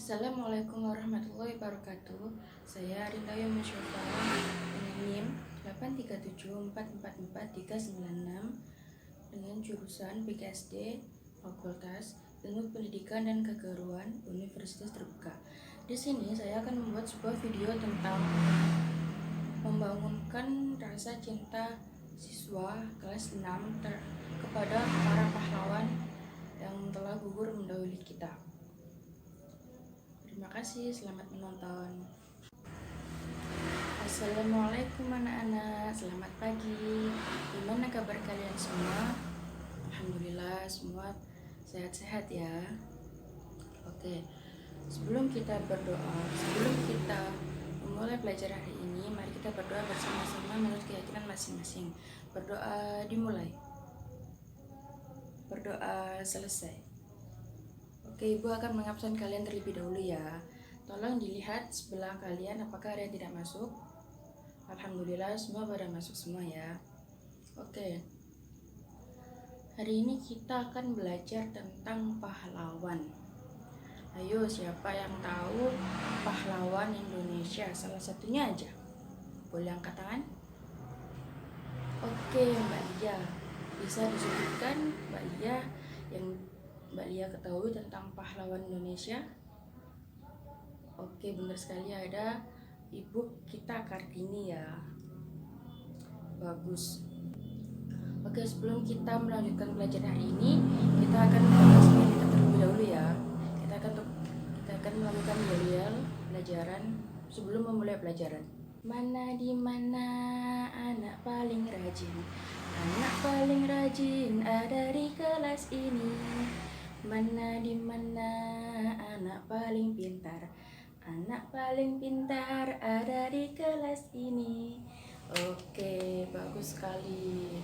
Assalamualaikum warahmatullahi wabarakatuh. Saya Rindayo Musyofa dengan NIM 837444396 dengan jurusan PKSD Fakultas Ilmu Pendidikan dan Keguruan Universitas Terbuka. Di sini saya akan membuat sebuah video tentang membangunkan rasa cinta siswa kelas 6 kepada para pahlawan yang telah gugur mendahului kita. Terima kasih, selamat menonton. Assalamualaikum anak-anak, selamat pagi. Gimana kabar kalian semua? Alhamdulillah semua sehat-sehat ya. Oke, sebelum kita memulai belajar hari ini, mari kita berdoa bersama-sama menurut keyakinan masing-masing. Berdoa dimulai. Berdoa selesai. Oke, Ibu akan mengabsen kalian terlebih dahulu ya. Tolong dilihat sebelah kalian apakah ada yang tidak masuk. Alhamdulillah semua pada masuk semua ya. Oke. Hari ini kita akan belajar tentang pahlawan. Ayo, siapa yang tahu pahlawan Indonesia? Salah satunya aja. Boleh angkat tangan? Oke, Mbak Lia. Bisa disebutkan Mbak Lia yang Mbak Lia ketahui tentang pahlawan Indonesia? Oke, benar sekali, ada Ibu kita Kartini ya. Bagus. Oke, sebelum kita melanjutkan pelajaran hari ini, kita akan kita terlebih dahulu ya. Kita akan melakukan yel pelajaran sebelum memulai pelajaran. Mana di mana anak paling rajin? Anak paling rajin ada di kelas ini. Mana di mana anak paling pintar? Anak paling pintar ada di kelas ini. Oke, bagus sekali.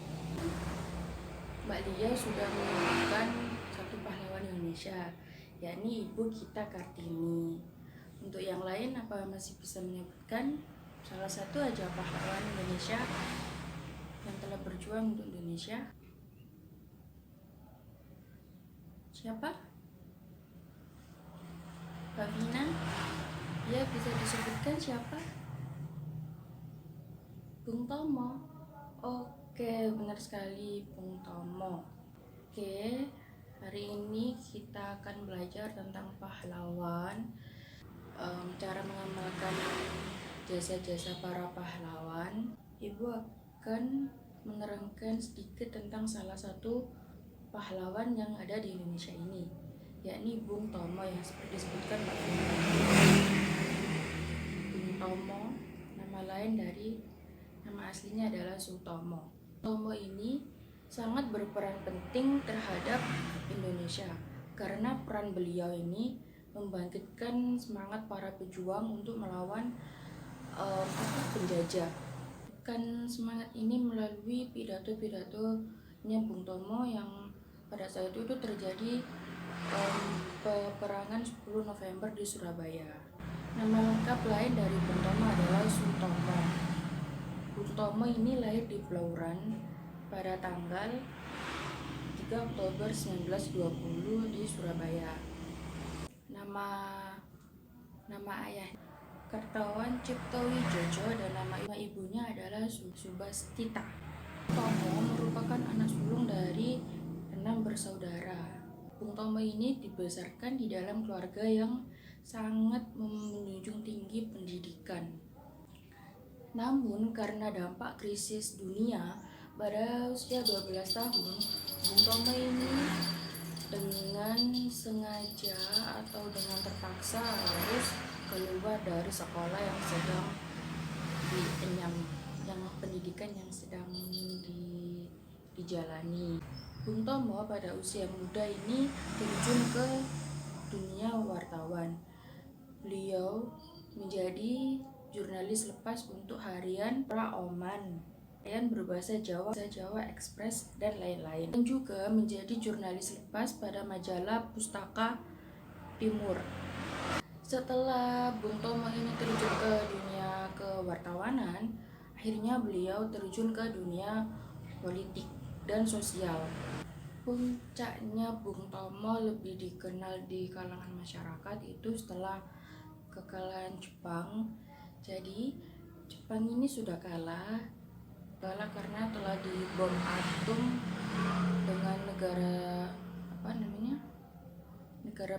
Mbak Lia sudah menyebutkan satu pahlawan Indonesia, yakni Ibu kita Kartini. Untuk yang lain apa masih bisa menyebutkan salah satu aja pahlawan Indonesia yang telah berjuang untuk Indonesia? Siapa? Mbak Vina? Ya, bisa disebutkan siapa? Bung Tomo. Oke, benar sekali, Bung Tomo. Oke, hari ini kita akan belajar tentang pahlawan, cara mengamalkan jasa-jasa para pahlawan. Ibu akan menerangkan sedikit tentang salah satu pahlawan yang ada di Indonesia ini, yakni Bung Tomo yang seperti disebutkan Mbak Vina. Bung Tomo, nama lain dari nama aslinya adalah Sutomo. Tomo ini sangat berperan penting terhadap Indonesia karena peran beliau ini membangkitkan semangat para pejuang untuk melawan penjajah. Kan semangat ini melalui pidato-pidatonya Bung Tomo yang pada saat itu terjadi peperangan 10 November di Surabaya. Nama lengkap lain dari Bung Tomo adalah Sutomo. Bung Tomo ini lahir di Blauran pada tanggal 3 Oktober 1920 di Surabaya. Nama ayah Kertawan Cipto Wijojo dan nama ibunya adalah Subastita. Tomo merupakan anak sulung dari 6 bersaudara. Bung Tomo ini dibesarkan di dalam keluarga yang sangat menjunjung tinggi pendidikan. Namun karena dampak krisis dunia pada usia 12 tahun, Bung Tomo ini dengan sengaja atau dengan terpaksa harus keluar dari sekolah yang sedang pendidikan yang sedang dijalani. Bung Tomo pada usia muda ini terjun ke dunia wartawan. Beliau menjadi jurnalis lepas untuk harian Praoman yang berbahasa Jawa Express dan lain-lain, dan juga menjadi jurnalis lepas pada majalah Pustaka Timur. Setelah Bung Tomo ini terjun ke dunia kewartawanan, akhirnya beliau terjun ke dunia politik dan sosial. Puncaknya Bung Tomo lebih dikenal di kalangan masyarakat itu setelah kekalahan Jepang. Jadi Jepang ini sudah kalah karena telah dibom atom dengan negara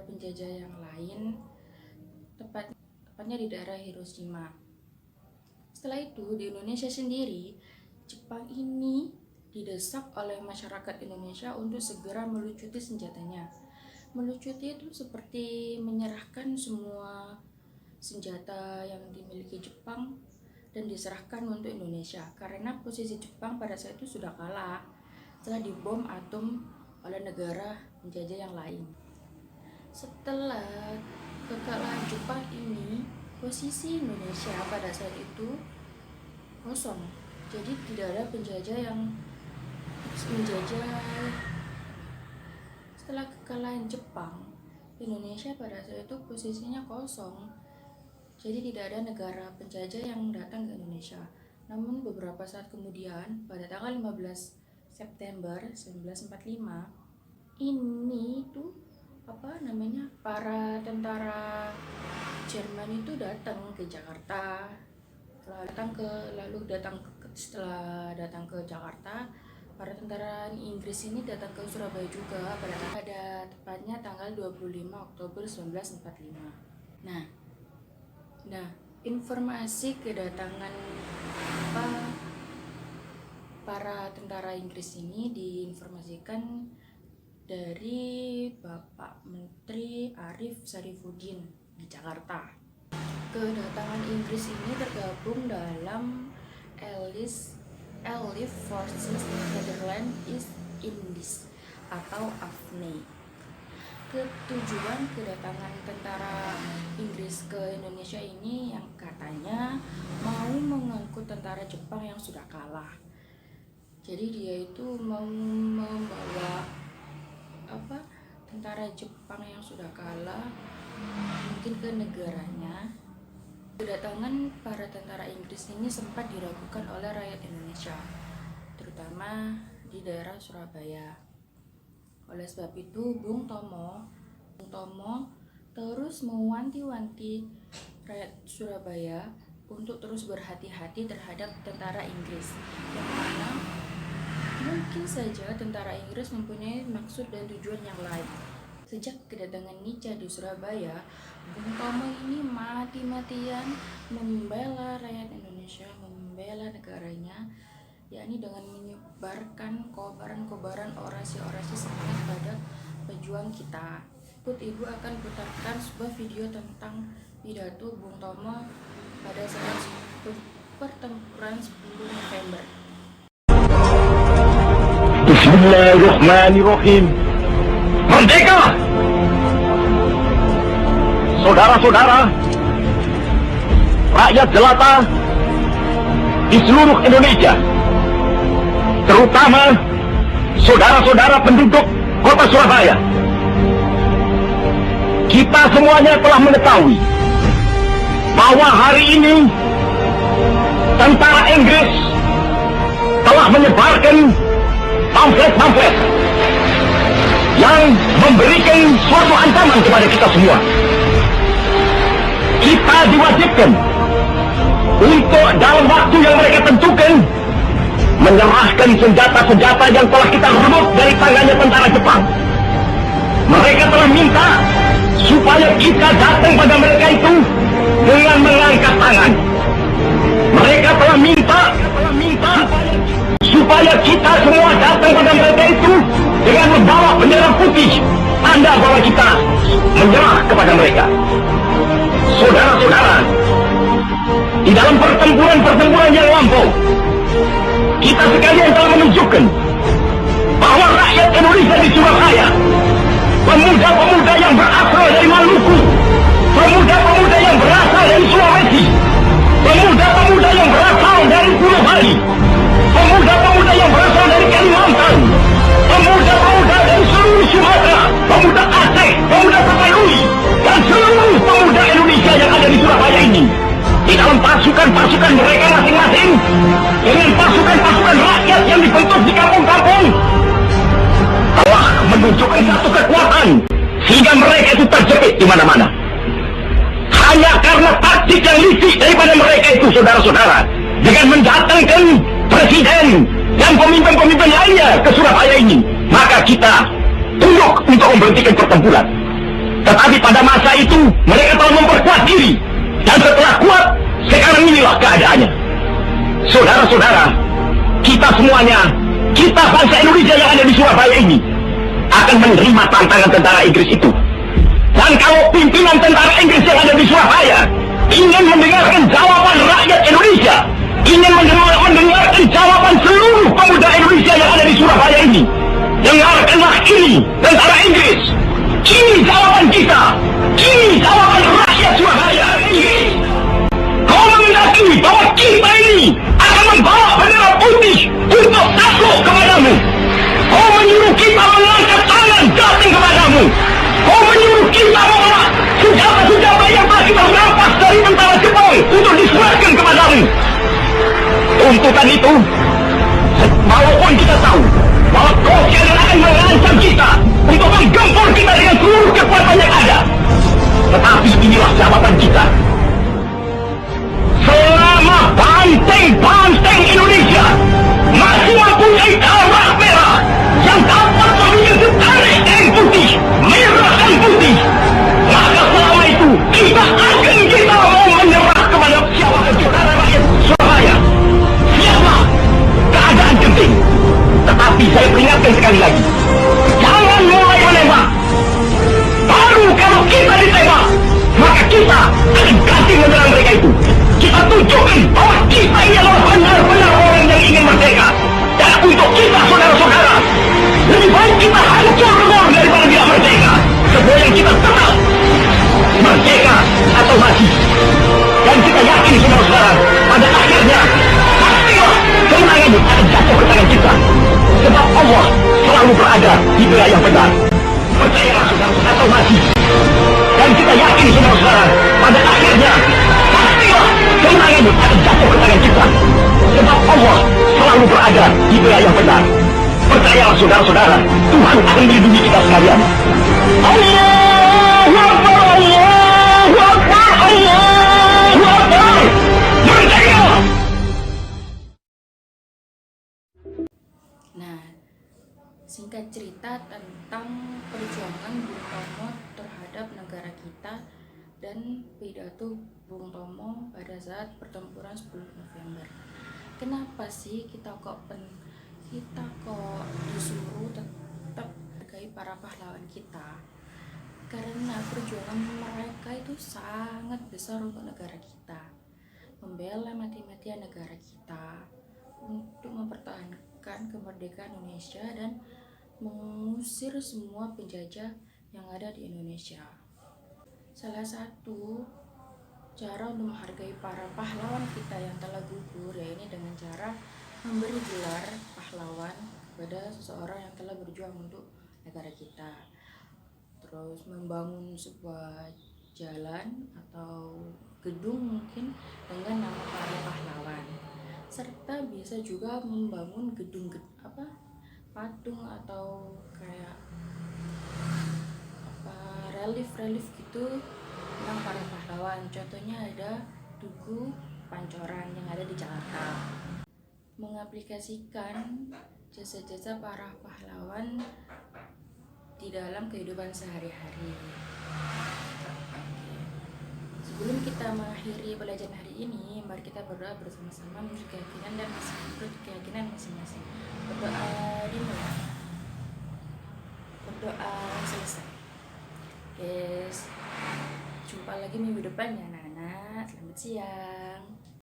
penjajah yang lain, tepatnya di daerah Hiroshima. Setelah itu di Indonesia sendiri, Jepang ini didesak oleh masyarakat Indonesia untuk segera melucuti senjatanya. Melucuti itu seperti menyerahkan semua senjata yang dimiliki Jepang dan diserahkan untuk Indonesia, karena posisi Jepang pada saat itu sudah kalah setelah dibom atom oleh negara penjajah yang lain. Setelah kekalahan Jepang ini, posisi Indonesia pada saat itu kosong, jadi tidak ada penjajah yang menjajah. Setelah kekalahan Jepang, Indonesia pada saat itu posisinya kosong, jadi tidak ada negara penjajah yang datang ke Indonesia. Namun beberapa saat kemudian, pada tanggal 15 September 1945, ini tuh para tentara Jerman itu datang ke Jakarta. Setelah datang ke Jakarta, para tentara Inggris ini datang ke Surabaya juga pada tepatnya tanggal 25 Oktober 1945. Nah, informasi kedatangan para tentara Inggris ini diinformasikan dari Bapak Menteri Arif Sarifuddin di Jakarta. Kedatangan Inggris ini tergabung dalam Allied Forces Netherlands East Indies atau AFNI. Tujuan kedatangan tentara Inggris ke Indonesia ini yang katanya mau mengangkut tentara Jepang yang sudah kalah. Jadi dia itu mau membawa tentara Jepang yang sudah kalah mungkin ke negaranya. Kedatangan para tentara Inggris ini sempat diragukan oleh rakyat Indonesia, terutama di daerah Surabaya. Oleh sebab itu, Bung Tomo terus mewanti-wanti rakyat Surabaya untuk terus berhati-hati terhadap tentara Inggris, yang mana mungkin saja tentara Inggris mempunyai maksud dan tujuan yang lain. Sejak kedatangan Nica di Surabaya, Bung Tomo ini mati-matian membela rakyat Indonesia, membela negaranya, yakni dengan menyebarkan kobaran-kobaran orasi-orasi semangat pada pejuang kita. Ibu akan putarkan sebuah video tentang pidato Bung Tomo pada saat pertempuran 10 November. Bismillahirrahmanirrahim. Merdeka! Saudara-saudara, rakyat jelata di seluruh Indonesia, terutama saudara-saudara penduduk kota Surabaya, kita semuanya telah mengetahui bahwa hari ini tentara Inggris telah menyebarkan pamflet-pamflet yang memberikan suatu ancaman kepada kita semua. Kita diwajibkan untuk dalam waktu yang mereka tentukan menyerahkan senjata-senjata yang telah kita rebut dari tangannya tentara Jepang. Mereka telah minta supaya kita datang pada mereka itu dengan mengangkat tangan. Mereka telah minta supaya kita semua datang pada mereka itu dengan membawa bendera putih, tanda bahwa kita menyerah kepada mereka. Saudara-saudara, di dalam pertempuran yang lampau, kita sekalian telah menunjukkan bahwa rakyat Indonesia di Surabaya, pemuda-pemuda yang berasal dari Maluku, pemuda-pemuda yang berasal dari Sulawesi, pemuda-pemuda yang berasal dari Pulau Bali, pemuda-pemuda yang berasal dari Kalimantan, pemuda-pemuda dari seluruh Sumatera, pemuda Aceh, pemuda Tapanuli, dan seluruh pemuda Indonesia yang ada di Surabaya ini, di dalam pasukan-pasukan mereka masing-masing, dengan pasukan-pasukan rakyat yang dibentuk di kampung-kampung, telah itu terjepit di mana-mana. Hanya karena taktik yang licik daripada mereka itu, saudara-saudara, dengan mendatangkan presiden dan pemimpin-pemimpin lainnya ke Surabaya ini, maka kita tunduk untuk memberhentikan pertempuran. Tetapi pada masa itu mereka telah memperkuat diri, dan setelah kuat, sekarang inilah keadaannya. Saudara-saudara, kita semuanya, kita bangsa Indonesia yang ada di Surabaya ini akan menerima tantangan tentara Inggris itu. Dan kalau pimpinan tentara Inggris yang ada di Surabaya ingin mendengarkan jawaban rakyat Indonesia, ingin mendengarkan jawaban seluruh pemuda Indonesia yang ada di Surabaya ini, dengarkanlah ini tentara Inggris. Ini jawaban kita. Ini jawaban rakyat Surabaya. Kau menghendaki bahwa kita ini akan membawa bendera putih untuk takluk kepadamu. Kau menyuruh kita mengangkat tangan datang kepadamu. Kau menyuruh kita membawa senjata-senjata yang telah kita rampas dari tentara Jepang untuk diserahkan kepadamu. Tuntutan itu, walaupun kita tahu bahwa kau akan mengancam kita untuk menggempur kita dengan seluruh kekuatan yang ada, tetapi inilah jawaban kita. Selama banteng-banteng Indonesia masih mempunyai darah merah yang dapat memiliki tarik kain putih, merah dan putih, maka selama itu kita mau menyerah kepada siapa saudara rakyat Surabaya. Siapa? Keadaan genting. Tetapi saya peringatkan sekali lagi, jangan mulai menembak. Baru kalau kita ditembak, maka kita akan ganti menyerang mereka itu. Kita tunjukkan bahwa kita ini adalah benar-benar orang yang ingin merdeka. Dan untuk kita, saudara-saudara, lebih baik kita hancur lebur daripada tidak merdeka. Sebab yang kita tetap merdeka atau mati. Dan kita yakin, saudara-saudara, pada akhirnya pastilah kemenangan akan jatuh ke tangan kita. Sebab Allah selalu berada di pihak yang benar. Percayalah, saudara-saudara, atau mati. Dan kita yakin, saudara-saudara, pada akhirnya pastilah kemenangan akan jatuh ke tangan kita. Sebab Allah selalu berada di pihak yang benar. Percayalah, saudara-saudara, Tuhan akan melindungi kita sekalian. Allahu Akbar, Allahu Akbar, Allahu Akbar. Merdeka! Nah, singkat cerita tentang perjuangan Bung Tomo terhadap negara kita dan pidato Bung Tomo pada saat pertempuran 10 November. Kenapa sih kita kok disuruh tetap menghargai para pahlawan kita? Karena perjuangan mereka itu sangat besar untuk negara kita, membela mati-matian negara kita untuk mempertahankan kemerdekaan Indonesia dan mengusir semua penjajah yang ada di Indonesia. Salah satu cara untuk menghargai para pahlawan kita yang telah gugur, yaitu dengan cara memberi gelar pahlawan kepada seseorang yang telah berjuang untuk negara kita. Terus membangun sebuah jalan atau gedung mungkin dengan nama para pahlawan. Serta bisa juga membangun patung atau kayak relief gitu tentang para pahlawan. Contohnya ada Tugu Pancoran yang ada di Jakarta. Mengaplikasikan jasa-jasa para pahlawan di dalam kehidupan sehari-hari. Sebelum kita mengakhiri pelajaran hari ini, mari kita berdoa bersama-sama menurut keyakinan masing-masing. Berdoa dimulai. Berdoa selesai. Guys, jumpa lagi minggu depan ya anak-anak. Selamat siang.